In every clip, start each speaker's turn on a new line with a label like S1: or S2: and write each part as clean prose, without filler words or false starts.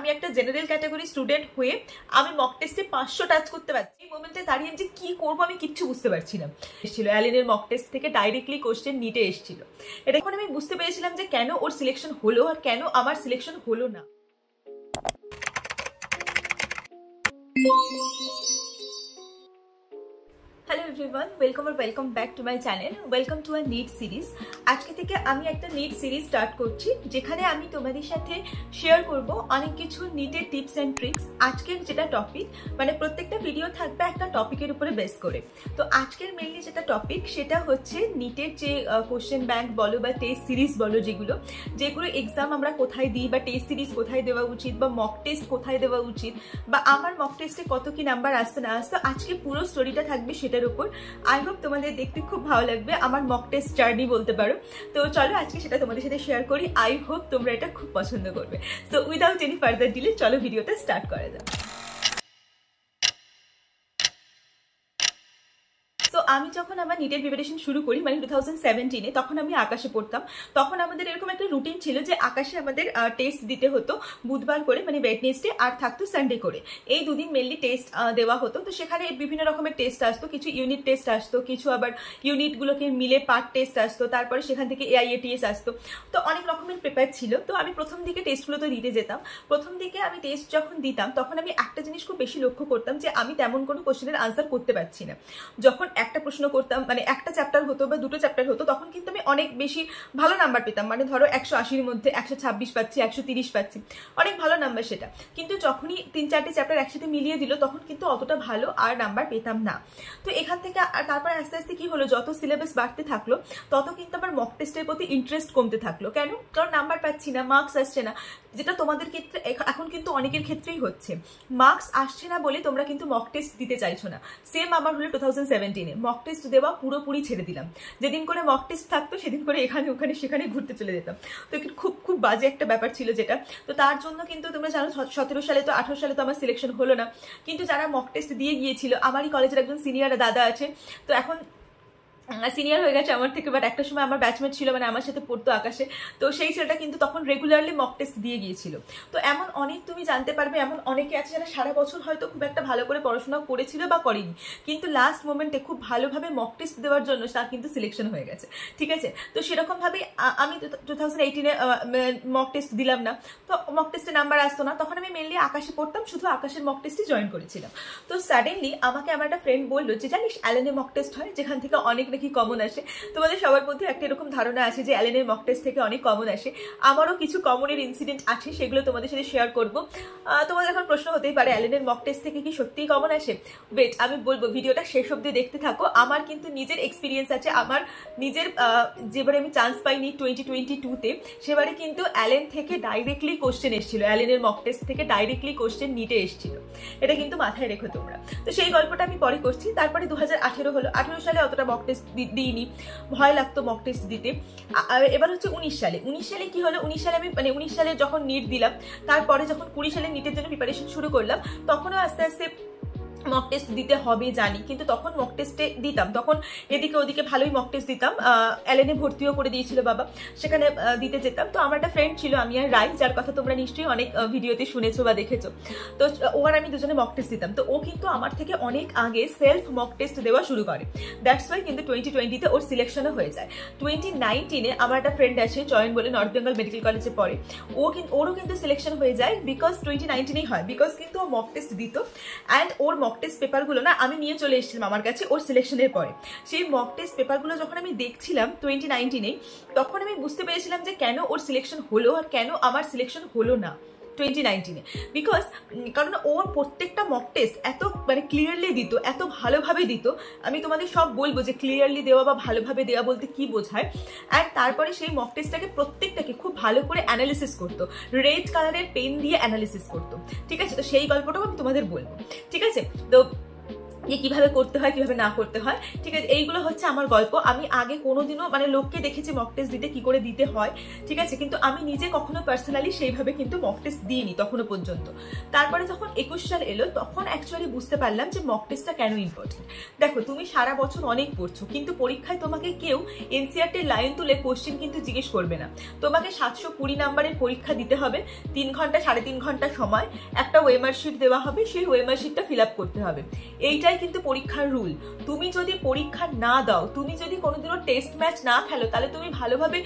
S1: আমি একটা general category student হয়ে আমি মক টেস্টে 500 টাচ করতে পারছি। এই মোমেন্টে দাঁড়িয়ে যে কি করবো আমি কিচ্ছু বুঝতে পারছি না। এসেছিল অ্যালেনের মক টেস্ট থেকে ডাইরেক্টলি কোশ্চেন নিটে এসেছিল। এটা এখন আমি বুঝতে পেরেছিলাম যে কেন ওর সিলেকশন হলো আর কেন আমার সিলেকশন হলো না। Hello everyone, welcome back to my channel. Welcome to a NEET series. আজকে থেকে আমি একটা নিট সিরিজ স্টার্ট করছি, যেখানে আমি তোমাদের সাথে শেয়ার করব অনেক কিছু নিটের টিপস অ্যান্ড ট্রিক্স। আজকের যেটা টপিক, মানে প্রত্যেকটা ভিডিও থাকবে একটা টপিকের উপরে বেস করে। তো আজকের মেনলি যেটা টপিক সেটা হচ্ছে নিটের যে কোশ্চেন ব্যাংক বলো বা টেস্ট সিরিজ বলো, যেগুলো এক্সাম আমরা কোথায় দিই, বা টেস্ট সিরিজ কোথায় দেওয়া উচিত, বা মক টেস্ট কোথায় দেওয়া উচিত, বা আমার মক টেস্টে কত কি নাম্বার আসতে না আসতো, আজকে পুরো স্টোরিটা থাকবে সেটার উপর। আই হোপ তোমাদের দেখতে খুব ভালো লাগবে, আমার মক টেস্ট জার্নি বলতে পারো। তো চলো আজকে সেটা তোমাদের সাথে শেয়ার করি। আই হোপ তোমরা এটা খুব পছন্দ করবে। So without any further delay চলো ভিডিওটা স্টার্ট করা যাক। তো আমি যখন আমার নিটের প্রিপারেশন শুরু করি, মানে 2017-এ, তখন আমি আকাশে পড়তাম। তখন আমাদের এরকম একটা রুটিন ছিল যে আকাশে আমাদের টেস্ট দিতে হতো বুধবার করে, মানে ওয়েডনেসডে, আর থাকতো সানডে করে। এই দুদিন মেনলি টেস্ট দেওয়া হতো। তো সেখানে বিভিন্ন রকমের টেস্ট আসতো, কিছু ইউনিট টেস্ট আসতো, কিছু আবার ইউনিটগুলোকে মিলে পার্ট টেস্ট আসতো, তারপরে সেখান থেকে AIATS আসতো। তো অনেক রকমের পেপার ছিল। তো আমি প্রথম দিকে টেস্টগুলো তো দিতে যেতাম। প্রথম দিকে আমি টেস্ট যখন দিতাম তখন আমি একটা জিনিস খুব বেশি লক্ষ্য করতাম যে আমি তেমন কোনো কোশ্চেনের আনসার করতে পারছি না। যখন একটা প্রশ্ন করতাম, মানে একটা চ্যাপ্টার হতো বা দুটো চ্যাপ্টার হতো, তখন কিন্তু আমি অনেক বেশি ভালো নাম্বার পেতাম। মানে ধরো 180-র মধ্যে 126 পাচ্ছি, 130 পাচ্ছি, অনেক ভালো নাম্বার সেটা। কিন্তু যখনই 3-4টে চ্যাপ্টার একসাথে মিলিয়ে দিল তখন কিন্তু অতটা ভালো আর নাম্বার পেতাম না। তো এখান থেকে তারপর আস্তে আস্তে কি হলো, যত সিলেবাস বাড়তে থাকলো তত কিন্তু আমার মক টেস্টের প্রতি ইন্টারেস্ট কমতে থাকলো। কেন? কারণ নাম্বার পাচ্ছি না, মার্কস আসছে না। যেটা তোমাদের ক্ষেত্রে এখন কিন্তু অনেকের ক্ষেত্রেই হচ্ছে, মার্কস আসছে না বলে তোমরা কিন্তু মক টেস্ট দিতে চাইছো না। সেম আমার হলো 2017-এ, মক টেস্ট দেওয়া পুরোপুরি ছেড়ে দিলাম। যেদিন করে মক টেস্ট থাকতো সেদিন করে এখানে ওখানে সেখানে ঘুরতে চলে যেতাম। তো খুব খুব বাজে একটা ব্যাপার ছিল যেটা। তো তার জন্য কিন্তু তোমরা জানো 17 সালে তো 18 সালে তো আমার সিলেকশন হলো না। কিন্তু যারা মক টেস্ট দিয়ে গিয়েছিল, আমারই কলেজের একজন সিনিয়র দাদা আছে, তো এখন সিনিয়র হয়ে গেছে আমার থেকে, বাট একটা সময় আমার ব্যাচমেট ছিল, মানে আমার সাথে পড়তো আকাশে। তো সেই ছেলেটা কিন্তু তখন রেগুলারলি মক টেস্ট দিয়ে গিয়েছিল। তো এমন অনেক তুমি জানতে পারবে, এমন অনেকে আছে যারা সারা বছর হয়তো খুব একটা ভালো করে পড়াশোনা করেছিল বা করেনি, কিন্তু লাস্ট মোমেন্টে খুব ভালোভাবে মক টেস্ট দেওয়ার জন্য তার কিন্তু সিলেকশন হয়ে গেছে। ঠিক আছে, তো সেরকমভাবে আমি 2018-এ মক টেস্ট দিলাম না। তো মক টেস্টে নাম্বার আসতো না, তখন আমি মেনলি আকাশে পড়তাম, শুধু আকাশের মক টেস্টে জয়েন করেছিলাম। তো সাডেনলি আমাকে আমার একটা ফ্রেন্ড বললো যে জানিস অ্যালেনের মক টেস্ট হয়, যেখান থেকে অনেক কি কমন আসে। তোমাদের সবার মধ্যে একটা এরকম ধারণা আছে যে অ্যালেনের মক টেস্ট থেকে অনেক কমন আসে। আমারও কিছু কমনের ইনসিডেন্ট আছে, সেগুলো তোমাদের সাথে শেয়ার করব। তোমাদের এখন প্রশ্ন হতেই পারে অ্যালেনের মক টেস্ট থেকে কি সত্যিই কমন আসে? ওয়েট, আমি বলবো, ভিডিওটা শেষ অবধি দেখতে থাকো। আমার কিন্তু নিজের এক্সপিরিয়েন্স আছে, আমার নিজের যেবারে আমি চান্স পাইনি 2022-তে, সেবারে কিন্তু অ্যালেন থেকে ডাইরেক্টলি কোশ্চেন এসেছিল, অ্যালেনের মক টেস্ট থেকে ডাইরেক্টলি কোশ্চেন নিটে এসেছিল। এটা কিন্তু মাথায় রেখো তোমরা। তো সেই গল্পটা আমি পরে করছি। তারপরে 2018 হলো। 18 সালে অতটা মক টেস্ট দিইনি, ভয় লাগতো মক টেস্ট দিতে। এবার হচ্ছে 19 সালে। 19 সালে কি হলো, 19 সালে আমি 19 সালে যখন নিট দিলাম, তারপরে যখন 20 সালে নিটের জন্য প্রিপারেশন শুরু করলাম, তখনও আস্তে আস্তে মক টেস্ট দিতে হবে জানি, কিন্তু তখন মক টেস্টে দিতাম, তখন এদিকে ওদিকে ভালোই মক টেস্ট দিতাম। অ্যালেনে ভর্তিও করে দিয়েছিল বাবা, সেখানে দিতে যেতাম। তো আমার একটা ফ্রেন্ড ছিল, আমি আর রাই, যার কথা তোমরা নিশ্চয়ই অনেক ভিডিওতে শুনেছো বা দেখেছো। তো ও আর আমি দুজনে মক টেস্ট দিতাম। তো ও কিন্তু আমার থেকে অনেক আগে সেলফ মক টেস্ট দেওয়া শুরু করে। দ্যাটস ওয়াই কিন্তু 2020-তে ওর সিলেকশনও হয়ে যায়। 2019-এ আমার একটা ফ্রেন্ড আছে জয়েন বলে, নর্থ বেঙ্গল মেডিকেল কলেজে পড়ে, ওরও কিন্তু সিলেকশন হয়ে যায়, বিকজ 2019-এই হয়, বিকজ কিন্তু ও মক টেস্ট দিত। অ্যান্ড ওর মক টেস্ট পেপারগুলো না আমি নিয়ে চলে এসেছিলাম আমার কাছে ওর সিলেকশনের পরে। সেই মক টেস্ট পেপারগুলো যখন আমি দেখছিলাম 2019-এ, তখন আমি বুঝতে পেরেছিলাম যে কেন ওর সিলেকশন হলো আর কেন আমার সিলেকশন হলো না 2019-এ। বিকজ কারণ ওর প্রত্যেকটা মক টেস্ট এত মানে ক্লিয়ারলি দিত, এত ভালোভাবে দিত। আমি তোমাদের সব বলবো যে ক্লিয়ারলি দেওয়া বা ভালোভাবে দেওয়া বলতে কি বোঝায়। অ্যান্ড তারপরে সেই মক টেস্টটাকে প্রত্যেকটাকে খুব ভালো করে অ্যানালিসিস করতো, রেড কালারের পেন দিয়ে অ্যানালিসিস করতো। ঠিক আছে, তো সেই গল্পটাও আমি তোমাদের বলবো। ঠিক আছে, তো যে কিভাবে করতে হয় কিভাবে না করতে হয়, ঠিক আছে। এইগুলো হচ্ছে আমার গল্প। আমি আগে কোনোদিনও মানে লোককে দেখেছি মক টেস্ট দিতে কি করে দিতে হয়, ঠিক আছে, কিন্তু আমি নিজে কখনো পার্সোনালি সেইভাবে কিন্তু মক টেস্ট দিইনি তখনো পর্যন্ত। তারপরে যখন 21 সাল এলো তখন অ্যাকচুয়ালি বুঝতে পারলাম যে মক টেস্টটা কেন ইম্পর্টেন্ট। দেখো তুমি সারা বছর অনেক পড়ছো, কিন্তু পরীক্ষায় তোমাকে কেউ এনসিআরটির লাইন তুলে কোশ্চেন কিন্তু জিজ্ঞেস করবে না। তোমাকে 720 নাম্বারের পরীক্ষা দিতে হবে, 3 ঘন্টা 3.5 ঘন্টা সময়, একটা ওয়েমার শিট দেওয়া হবে, সেই ওয়েমার শিটটা ফিল আপ করতে হবে। এইটাই কিন্তু পরীক্ষার রুল। তুমি যদি পরীক্ষা না দাও, তুমি যদি কোনোদিনও টেস্ট ম্যাচ না খেলো, তাহলে তুমি ভালোভাবে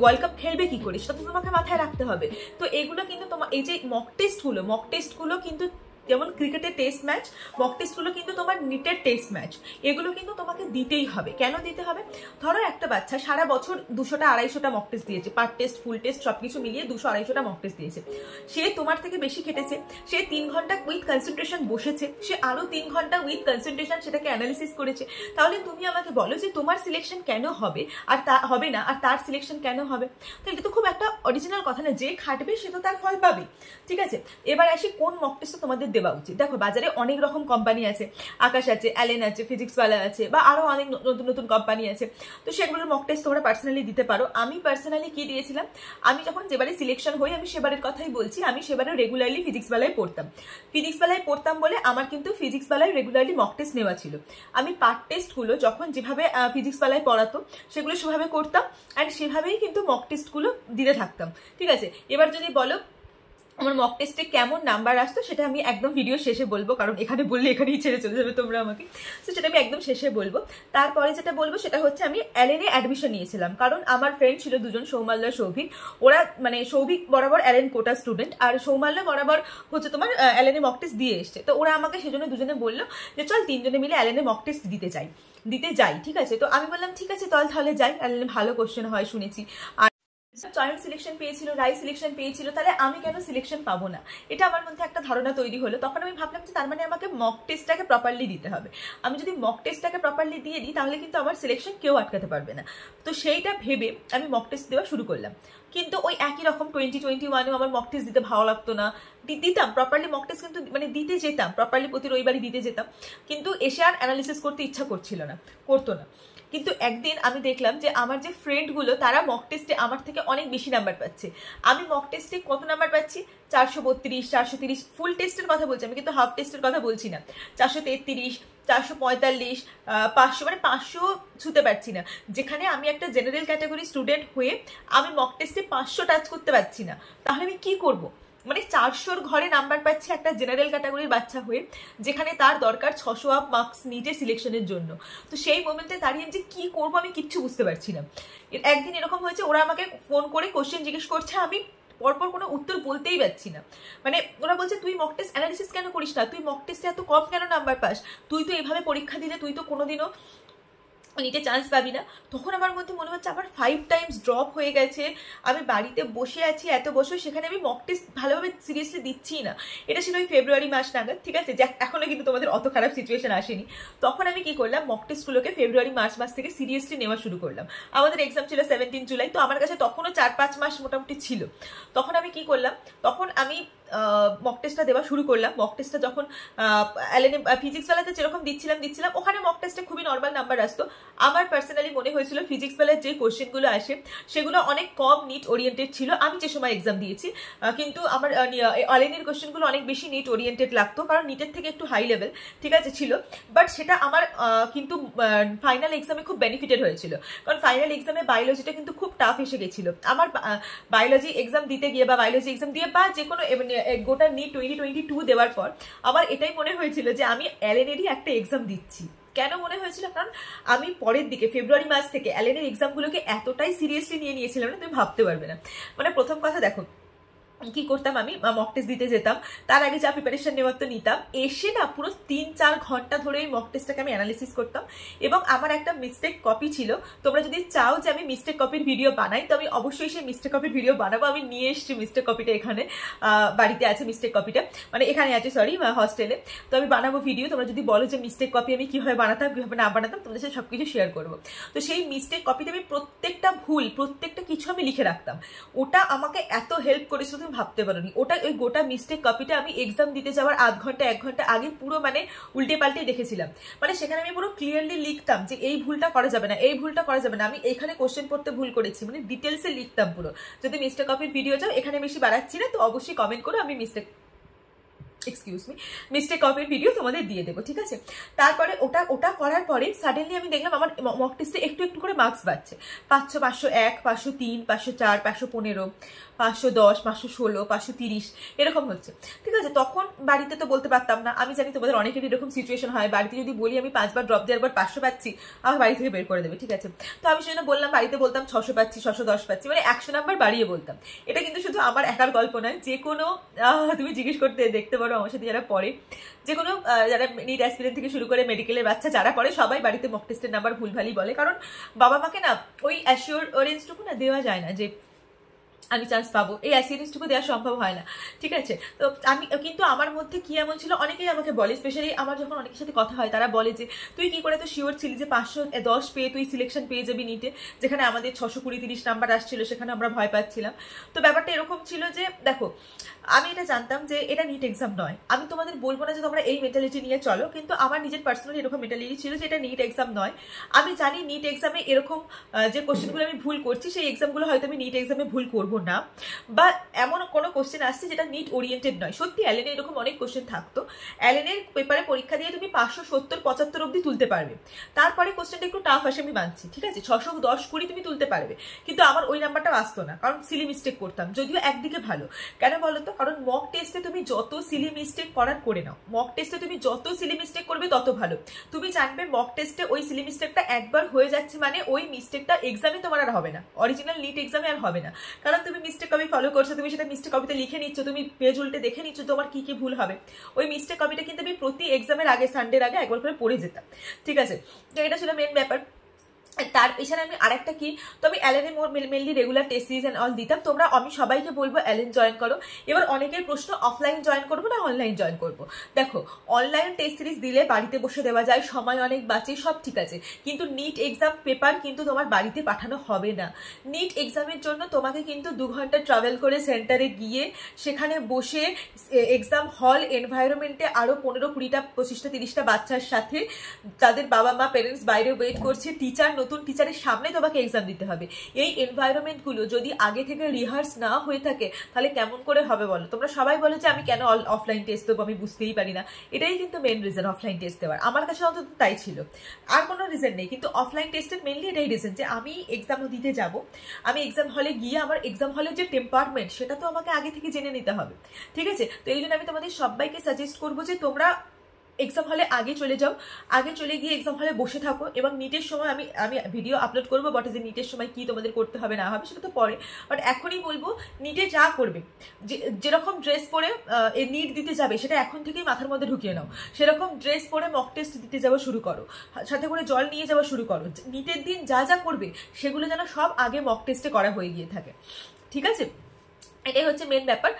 S1: ওয়ার্ল্ড কাপ খেলবে কি করে, সেটা তো তোমাকে মাথায় রাখতে হবে। তো এগুলো কিন্তু তোমার এই যে মক টেস্টগুলো কিন্তু যেমন ক্রিকেটের টেস্ট ম্যাচ, মক টেস্টগুলো কিন্তু তোমার নিটের টেস্ট ম্যাচ, এগুলো কিন্তু তোমাকে দিতেই হবে। কেন দিতে হবে? ধরো একটা বাচ্চা সারা বছর 200টা 250টা মক টেস্ট দিয়েছে, পার টেস্ট ফুল টেস্ট সবকিছু মিলিয়ে 200-250টা মক টেস্ট দিয়েছে। সে তোমার থেকে বেশি খেটেছে, সে 3 ঘন্টা উইথ কনসেন্ট্রেশন বসেছে, সে আরো 3 ঘন্টা উইথ কনসেন্ট্রেশন সেটাকে অ্যানালিসিস করেছে। তাহলে তুমি আমাকে বলো যে তোমার সিলেকশন কেন হবে আর তা হবে না, আর তার সিলেকশন কেন হবে? তো এটা তো খুব একটা অরিজিনাল কথা না, যে খাটবে সে তো তার ফল পাবে, ঠিক আছে। এবার আসি কোন মক টেস্টটা তোমাদের দেওয়া উচিত। দেখো বাজারে অনেক রকম কোম্পানি আছে, আকাশ আছে, অ্যালেন আছে, ফিজিক্সওয়ালা আছে, বা আরো অনেক নতুন নতুন কোম্পানি আছে। তো সেগুলোর মক টেস্ট তোমরা পার্সোনালি দিতে পারো। আমি পার্সোনালি কি দিয়েছিলাম, আমি যখন যেবারে সিলেকশন হই, আমি সেবারের কথাই বলছি, আমি সেবারে রেগুলারলি ফিজিক্সওয়ালায় পড়তাম বলে আমার কিন্তু ফিজিক্সওয়ালায় রেগুলারলি মক টেস্ট নেওয়া ছিল। আমি পার্ট টেস্টগুলো যখন যেভাবে ফিজিক্সওয়ালায় পড়াতো সেগুলো সেভাবে করতাম, অ্যান্ড সেভাবেই কিন্তু মক টেস্টগুলো দিতে থাকতাম, ঠিক আছে। এবার যদি বলো আমার মক টেস্টে কেমন নাম্বার আসতো, সেটা আমি একদম ভিডিও শেষে বলবো, কারণ এখানে বললে এখানেই ছেড়ে চলে যাবে তোমরা আমাকে। তো সেটা আমি একদম শেষে বলবো। তারপরে যেটা বলবো সেটা হচ্ছে আমি অ্যালেনে অ্যাডমিশন নিয়েছিলাম, কারণ আমার ফ্রেন্ড ছিল দুজন, সৌমাল্য সৌভিক। ওরা মানে সৌভিক বরাবর অ্যালেন কোটা স্টুডেন্ট, আর সৌমাল্য বরাবর হচ্ছে তোমার অ্যালেনে মক টেস্ট দিয়ে এসছে। তো ওরা আমাকে সেজন্য দুজনে বললো যে চল 3 জনে মিলে অ্যালেনে মক টেস্ট দিতে যাই, ঠিক আছে। তো আমি বললাম ঠিক আছে তাহলে যাই, অ্যালেনে ভালো কোশ্চেন হয় শুনেছি। আর জয়েন্ট সিলেকশন পেয়েছিল, রাই সিলেকশন পেয়েছিল, তাহলে আমি কেন সিলেকশন পাবো না, এটা আমার মধ্যে একটা ধারণা তৈরি হলো। তখন আমি ভাবলাম যে তার মানে আমাকে মক টেস্টটাকে প্রপারলি দিতে হবে। আমি যদি মক টেস্টটাকে প্রপারলি দিয়ে দিই তাহলে কিন্তু আমার সিলেকশন কেউ আটকাতে পারবে না। তো সেইটা ভেবে আমি মক টেস্ট দেওয়া শুরু করলাম। কিন্তু ওই একই রকম 2021-এও আমার মক টেস্ট দিতে ভালো লাগতো না। দিতাম প্রপারলি মক টেস্ট, কিন্তু মানে দিতে যেতাম প্রপারলি, প্রতি রবিবারই দিতে যেতাম, কিন্তু এসে আর অ্যানালিসিস করতে ইচ্ছা করতো না। কিন্তু একদিন আমি দেখলাম যে আমার যে ফ্রেন্ডগুলো তারা মক টেস্টে আমার থেকে অনেক বেশি নাম্বার পাচ্ছে। আমি মক টেস্টে কত নাম্বার পাচ্ছি? 432, 430, ফুল টেস্টের কথা বলছি আমি, কিন্তু হাফ টেস্টের কথা বলছি না। 433, 445, 500, মানে 500 ছুতে পারছি না। যেখানে আমি একটা জেনারেল ক্যাটাগরি স্টুডেন্ট হয়ে আমি মক টেস্টে 500 টাচ করতে পারছি না, তাহলে আমি কি করব? মানে 400-র ঘরে নাম্বার পাচ্ছে একটা জেনারেল ক্যাটাগরির বাচ্চা হয়ে, যেখানে তার দরকার 600 আপ মার্কস নিটে সিলেকশনের জন্য। তো সেই মোমেন্টে দাঁড়িয়ে যে কি করবো আমি কিচ্ছু বুঝতে পারছি না। একদিন এরকম হয়েছে, ওরা আমাকে ফোন করে কোশ্চেন জিজ্ঞেস করছে, আমি পরপর কোনো উত্তর বলতেই পারছি না। মানে ওরা বলছে তুই মক টেস্ট অ্যানালিসিস কেন করিস না, তুই মক টেস্টে এত কম কেন নাম্বার পাস, তুই তো এভাবে পরীক্ষা দিলে তুই তো কোনোদিনও নিটে চান্স পাবি না। তখন আমার মধ্যে মনে হচ্ছে আবার 5 টাইমস ড্রপ হয়ে গেছে, আমি বাড়িতে বসে আছি এত বছর, সেখানে আমি মক টেস্ট ভালোভাবে সিরিয়াসলি দিচ্ছি না। এটা ছিল ওই ফেব্রুয়ারি মাস নাগাদ, ঠিক আছে, যে এখনো কিন্তু তোমাদের অত খারাপ সিচুয়েশন আসেনি। তখন আমি কি করলাম, মক টেস্টগুলোকে ফেব্রুয়ারি মার্চ মাস থেকে সিরিয়াসলি নেওয়া শুরু করলাম। আমাদের এক্সাম ছিল 17 জুলাই, তো আমার কাছে তখনও 4-5 মাস মোটামুটি ছিল। তখন আমি কি করলাম, তখন আমি মক টেস্টটা দেওয়া শুরু করলাম। মক টেস্টটা যখন অ্যালেনে ফিজিক্সওয়ালাতে যেরকম দিচ্ছিলাম, ওখানে মক টেস্টে খুবই নর্মাল নাম্বার আসতো। আমার পার্সোনালি মনে হয়েছিল ফিজিক্সওয়ালার যে কোশ্চেনগুলো আসে সেগুলো অনেক কম নিট ওরিয়েন্টেড ছিল আমি যে সময় এক্সাম দিয়েছি, কিন্তু আমার অ্যালেনের কোশ্চেনগুলো অনেক বেশি নিট ওরিয়েন্টেড লাগতো, কারণ নিটের থেকে একটু হাই লেভেল, ঠিক আছে, ছিল। বাট সেটা আমার কিন্তু ফাইনাল এক্সামে খুব বেনিফিটেড হয়েছিল, কারণ ফাইনাল এক্সামে বায়োলজিটা কিন্তু খুব টাফ এসে গেছিল। আমার বায়োলজি এক্সাম দিতে গিয়ে বা বায়োলজি এক্সাম দিয়ে বা যে কোনো গোটা নিট 2022 দেওয়ার পর আমার এটাই মনে হয়েছিল যে আমি অ্যালেনেরই একটা এক্সাম দিচ্ছি। কেন মনে হয়েছিল? কারণ আমি পরের দিকে ফেব্রুয়ারি মাস থেকে অ্যালেনের এক্সামগুলোকে এতটাই সিরিয়াসলি নিয়েছিলাম না, তুমি ভাবতে পারবে না। মানে প্রথম কথা দেখো কি করতাম, আমি মক টেস্ট দিতে যেতাম, তার আগে যা প্রিপারেশন নেওয়ার তো নিতাম, এসে না পুরো 3-4 ঘন্টা ধরে এই মক টেস্টটাকে আমি অ্যানালিসিস করতাম। এবং আমার একটা মিস্টেক কপি ছিল, তোমরা যদি চাও যে আমি মিস্টেক কপির ভিডিও বানাই তো আমি অবশ্যই সেই মিস্টেক কপির ভিডিও বানাবো। আমি নিয়ে এসেছি মিস্টেক কপিটা, এখানে বাড়িতে আছে মিস্টেক কপিটা, মানে এখানে আছে সরি হস্টেলে। তো আমি বানাবো ভিডিও, তোমরা যদি বলো যে মিস্টেক কপি আমি কীভাবে বানাতাম কীভাবে না বানাতাম, তোমাদের সাথে সব কিছু শেয়ার করবো। তো সেই মিস্টেক কপিতে আমি প্রত্যেকটা ভুল প্রত্যেকটা কিছু আমি লিখে রাখতাম। ওটা আমাকে এত হেল্প করেছিল, তুমি ভাবতে পারোনি। ওটা ওই গোটা মিস্টেক কপিটা আমি এক্সাম দিতে যাওয়ার আধ ঘন্টা 1 ঘন্টা আগে পুরো মানে উল্টে পাল্টে দেখেছিলাম। মানে সেখানে আমি পুরো ক্লিয়ারলি লিখতাম যে এই ভুলটা করা যাবে না, এই ভুলটা করা যাবে না, আমি এখানে কোশ্চেন পড়তে ভুল করেছি, মানে ডিটেলসে লিখতাম পুরো। যদি মিস্টেক কপির ভিডিও চাও, এখানে বেশি বাড়াচ্ছি না, তো অবশ্যই কমেন্ট করো, আমি মিস্টেক কপির ভিডিও তোমাদের দিয়ে দেবো, ঠিক আছে। তারপরে ওটা করার পরে সাডেনলি আমি দেখলাম আমার মক টেস্টে একটু একটু করে মার্কস বাড়ছে। 500, 501, 503, 504, 515, 510, 516, 530 এরকম হচ্ছে, ঠিক আছে। তখন বাড়িতে তো বলতে পারতাম না, আমি জানি তোমাদের অনেকেরই এরকম সিচুয়েশন হয়, বাড়িতে যদি বলি আমি 5 বার ড্রপ দেওয়ার পর 500 পাচ্ছি, আমার বাড়ি থেকে বের করে দেবে, ঠিক আছে। তো আমি সেজন্য বললাম, বাড়িতে বলতাম 600 পাচ্ছি, 610 পাচ্ছি, মানে 100 নাম্বার বাড়িয়ে বলতাম। এটা কিন্তু শুধু আমার একার গল্প নয়, যে কোনো তুমি জিজ্ঞেস করতে দেখতে পারো আমার সাথে যারা পড়ে, যে কোনো যারা নিট অ্যাসপিরেন্ট থেকে শুরু করে মেডিকেলের বাচ্চা যারা পড়ে, সবাই বাড়িতে মক টেস্টের নাম্বার ভুলভালই বলে। কারণ বাবা মাকে না ওই অ্যাসিওরেন্সটুকু না দেওয়া যায় না যে আমি চান্স পাবো, এই অ্যাসিওরেন্সটুকু দেওয়া সম্ভব হয় না, ঠিক আছে। তো আমি কিন্তু আমার মধ্যে কি এমন ছিল, অনেকেই আমাকে বলে, স্পেশালি আমার যখন অনেকের সাথে কথা হয়, তারা বলে যে তুই কি করে তো শিওর ছিলি যে 510 পেয়ে তুই সিলেকশন পেয়ে যাবি নিটে, যেখানে আমাদের 620-30 নাম্বার আসছিল, সেখানে আমরা ভয় পাচ্ছিলাম। তো ব্যাপারটা এরকম ছিল যে দেখো, আমি এটা জানতাম যে এটা নিট এক্সাম নয়, আমি তোমাদের বলবো না যে তোমরা এই মেন্টালিটি নিয়ে চলো, কিন্তু আমার নিজের পার্সোনালি এরকম মেন্টালিটি ছিল যে এটা নিট এক্সাম নয়। আমি জানি নিট এক্সামে এরকম যে কোশ্চেনগুলো আমি ভুল করছি, সেই এক্সামগুলো হয়তো আমি নিট এক্সামে ভুল করবো না, বা এমন কোনো কোশ্চেন আসছে যেটা নিট ওরিয়েন্টেড নয়। সত্যি অ্যালেনে এরকম অনেক কোশ্চেন থাকতো, অ্যালেনের পেপারে পরীক্ষা দিয়ে তুমি 570-75 অব্দি তুলতে পারবে, তারপরে কোশ্চেনটা একটু টাফ আসে আমি মানছি, ঠিক আছে, 610-20 তুমি তুলতে পারবে, কিন্তু আমার ওই নাম্বারটা আসতো না, কারণ সিলি মিস্টেক করতাম। যদিও একদিকে ভালো, কেন বলো তো, কারণ মক টেস্টে তুমি যত সিলি মিস্টেক করার করে নাও, মক টেস্টে তুমি যত সিলি মিস্টেক করবে তত ভালো। তুমি জানবে মক টেস্টে ওই সিলি মিস্টেকটা একবার হয়ে যাচ্ছে মানে ওই মিস্টেকটা এক্সামে তোমার আর হবে না, অরিজিনাল নিট এক্সামে আর হবে না, কারণ তুমি মিস্টেক কপি ফলো করছো, তুমি সেটা মিস্টেক কপিতে লিখে নিচ্ছ, তুমি পেজ উল্টে দেখে নিচ্ছ তোমার কি কি ভুল হবে। ওই মিস্টেক কপিটা কিন্তু আমি প্রতি এক্সামের আগে, সানডের আগে একবার করে পড়ে যেতাম, ঠিক আছে। তো এটা ছিল মেন ব্যাপার। তার পেছনে আমি আরেকটা কি, তো আমি অ্যালেনে mainly regular test series and all দিতাম। তোমরা, আমি সবাইকে বলবো অ্যালেন জয়েন করো। এবার অনেকের প্রশ্ন অফলাইন জয়েন করবো না অনলাইন জয়েন করবো। দেখো, অনলাইন টেস্ট সিরিজ দিলে বাড়িতে বসে দেওয়া যায়, সময় অনেক বাঁচে, সব ঠিক আছে, কিন্তু নিট এক্সাম পেপার কিন্তু তোমার বাড়িতে পাঠানো হবে না। নিট এক্সামের জন্য তোমাকে কিন্তু 2 ঘন্টা ট্রাভেল করে সেন্টারে গিয়ে সেখানে বসে এক্সাম হল এনভায়রনমেন্টে আরো 15-20টা 25টা 30টা বাচ্চার সাথে, তাদের বাবা মা পেরেন্টস বাইরে ওয়েট করছে, টিচার নতুন টিচারের সামনে তোমাকে এক্সাম দিতে হবে। এই এনভায়রনমেন্টগুলো যদি আগে থেকে রিহার্স না হয়ে থাকে তাহলে কেমন করে হবে বলো। তোমরা সবাই বলো যে আমি কেন অফলাইন টেস্ট দেবো, আমি বুঝতেই পারি না। এটাই কিন্তু মেন রিজন অফলাইন টেস্ট দেওয়ার, আমার কাছে অন্তত তাই ছিল, আর কোনো রিজন নেই। কিন্তু অফলাইন টেস্টের মেনলি এটাই রিজন যে আমি এক্সাম দিতে যাব, আমি এক্সাম হলে গিয়ে আমার এক্সাম হলের যে টেম্পারমেন্ট সেটা তো আমাকে আগে থেকে জেনে নিতে হবে, ঠিক আছে। তো এই জন্য আমি তোমাদের সবাইকে সাজেস্ট করবো যে তোমরা এক্সাম হলে আগে চলে যাও, আগে চলে গিয়ে এক্সাম হলে বসে থাকো। এবং নিটের সময় আমি ভিডিও আপলোড করবো বটে যে নিটের সময় কি তোমাদের করতে হবে না হবে সেটা তো পরে, বাট এখনই বলবো নিটে যা করবে, যেরকম ড্রেস পরে নিট দিতে যাবে সেটা এখন থেকেই মাথার মধ্যে ঢুকিয়ে নাও, সেরকম ড্রেস পরে মক টেস্ট দিতে যাওয়া শুরু করো, সাথে করে জল নিয়ে যাওয়া শুরু করো। নিটের দিন যা যা করবে সেগুলো যেন সব আগে মক টেস্টে করা হয়ে গিয়ে থাকে, ঠিক আছে। এটাই হচ্ছে মেন ব্যাপার।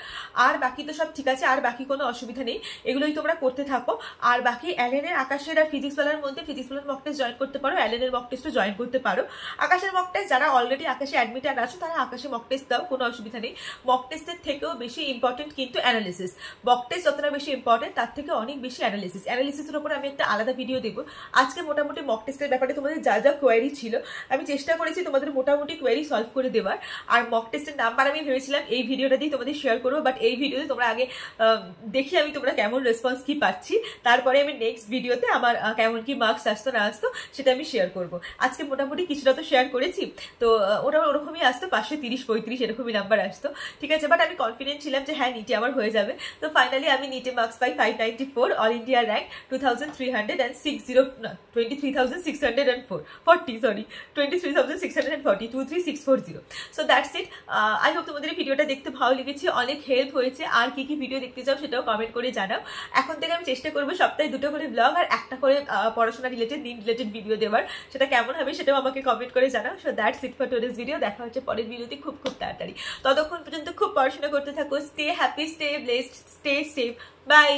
S1: আর বাকি তো সব ঠিক আছে, আর বাকি কোনো অসুবিধা নেই, এগুলোই তোমরা করতে থাকো। আর বাকি অ্যালেনের, আকাশের আর ফিজিক্স ওয়ালার মধ্যে ফিজিক্স ওয়ালার মক টেস্ট জয়েন করতে পারো, অ্যালেনের মক টেস্টও জয়েন করতে পারো। আকাশের মক টেস্ট যারা অলরেডি আকাশে অ্যাডমিটেড আছো তারা আকাশে মক টেস্ট দাও, কোনো অসুবিধা নেই। মক টেস্টের থেকেও বেশি ইম্পর্টেন্ট কিন্তু অ্যানালিসিস। মক টেস্ট যতটা বেশি ইম্পর্টেন্ট তার থেকে অনেক বেশি অ্যানালিসিস। অ্যানালিসিসের উপর আমি একটা আলাদা ভিডিও দেবো। আজকে মোটামুটি মক টেস্টের ব্যাপারে তোমাদের যা যা কোয়ারি ছিল আমি চেষ্টা করেছি তোমাদের মোটামুটি কোয়ারি সলভ করে দেওয়ার। আর মক টেস্টের নাম্বার আমি ভেবেছিলাম এই ভিডিওটা দিয়ে তোমাদের শেয়ার করবো, বাট এই ভিডিওতে তোমরা আগে দেখি আমি তোমরা কেমন রেসপন্স কি পাচ্ছি, তারপরে আমি নেক্সট ভিডিওতে আমার কেমন কি মার্কস আসতো না আসতো সেটা আমি শেয়ার করবো। আজকে মোটামুটি কিছুটা তো শেয়ার করেছি, তো ওটা ওরকমই আসতো, 530-35 এরকমই নাম্বার আসতো, ঠিক আছে। বাট আমি কনফিডেন্ট ছিলাম যে হ্যাঁ নিটে আমার হয়ে যাবে। তো ফাইনালি আমি নিটে মার্কস পাই 594, all India rank 23,640, so that's it. I hope তোমাদের এই ভিডিওটা দেখতে ভালো লেগেছে, অনেক হেল্প হয়েছে। আর কি কি ভিডিও দেখতে চাও সেটাও কমেন্ট করে জানাও। এখন থেকে আমি চেষ্টা করবো সপ্তাহে 2টো করে ব্লগ আর একটা করে পড়াশোনা রিলেটেড, নিট রিলেটেড ভিডিও দেওয়ার। সেটা কেমন হবে সেটাও আমাকে কমেন্ট করে জানাও। So that's it for today's video. দেখা হচ্ছে পরের ভিডিওতে খুব তাড়াতাড়ি। ততক্ষণ পর্যন্ত খুব পড়াশোনা করতে থাকো। Stay happy, stay blessed, stay safe, by.